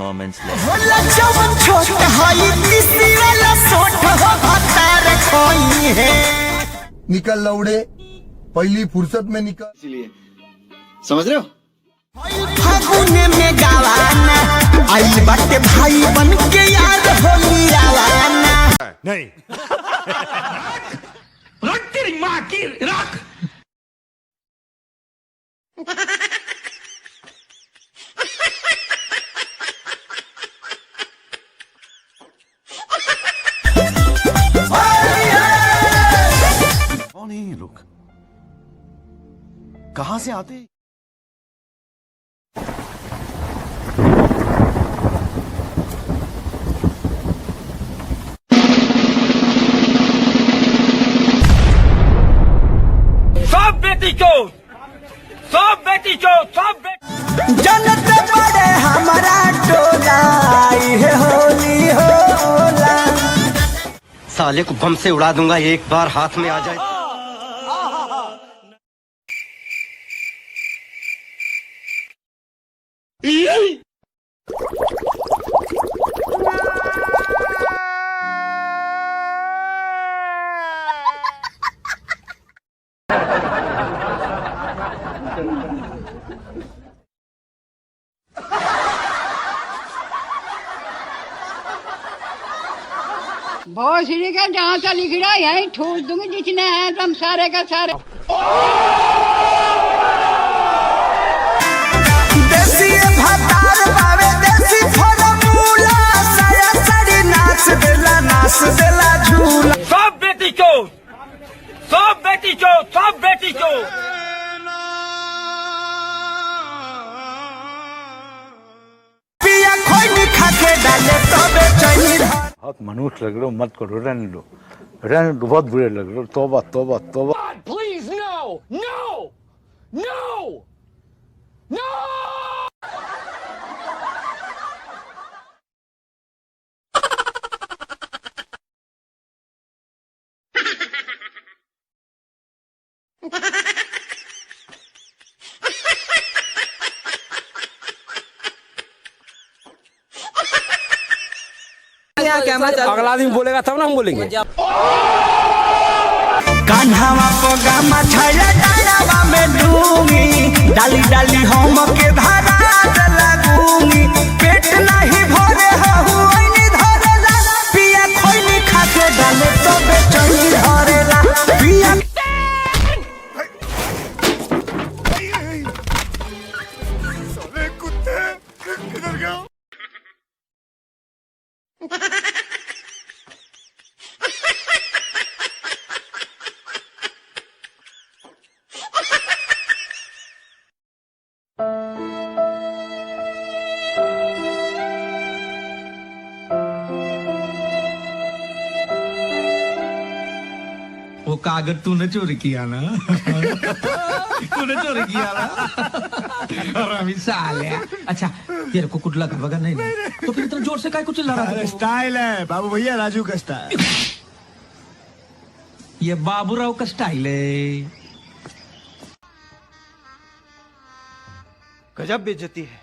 moments निकल लौड़े पहली फुर्सत में निकल, इसलिए समझ रहे हो। फागुने में गावाना आई बाटे भाई बन के याद होली आवाना नहीं। रख तेरी माँ की रख। कौन है ये लोग, कहां से आते? सब बेटी सब जनते बड़े हमारा टोला है होली होला। साले को बम से उड़ा दूंगा एक बार हाथ में आ जाए। बहुत सीढ़ी का जहाँ से लिख रहा है यही ठूस दूंगी जितने हैं तुम सारे का सारे। देसी भातार बावे देसी फॉर्मूला साया साड़ी नाच देला झूला। सब बेटी चो पिया खोई नहीं खाके डाले तबे चाहिए। बहुत मनुष्य लग रहे हो, मत करो, रहने दो, बहुत बुरे लग रहे हो। तौबा तौबा तौबा। Please no. अगला दिन बोलेगा तब ना हम बोलेंगे। कान्हावा पगामा छाया डालावा में डूंगी डाली डाली हम के धारा लगूंगी। पेट नहीं भरे हूँ नहीं धरेला पिया खोई नहीं खाके डाले तो बेचैनी धरेला पिया। साले कुत्ते किधर गए? वो कागज तूने चोरी किया ना। तूने चोरी किया ना। और अभी साले। अच्छा तेरे को कुछ लगा वगैरह नहीं तो फिर इतना जोर से काय कुछ चिल्ला रहा था? स्टाइल है बाबू भैया, राजू का स्टाइल। ये बाबूराव का स्टाइल है। गजब बेइज्जती है।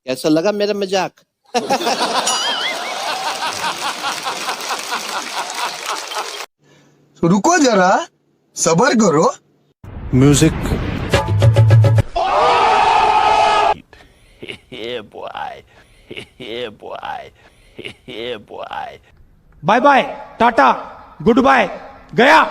कैसा लगा मेरा मजाक? रुको जरा, सबर करो। म्यूजिक। बाय बाय टाटा गुड बाय गया।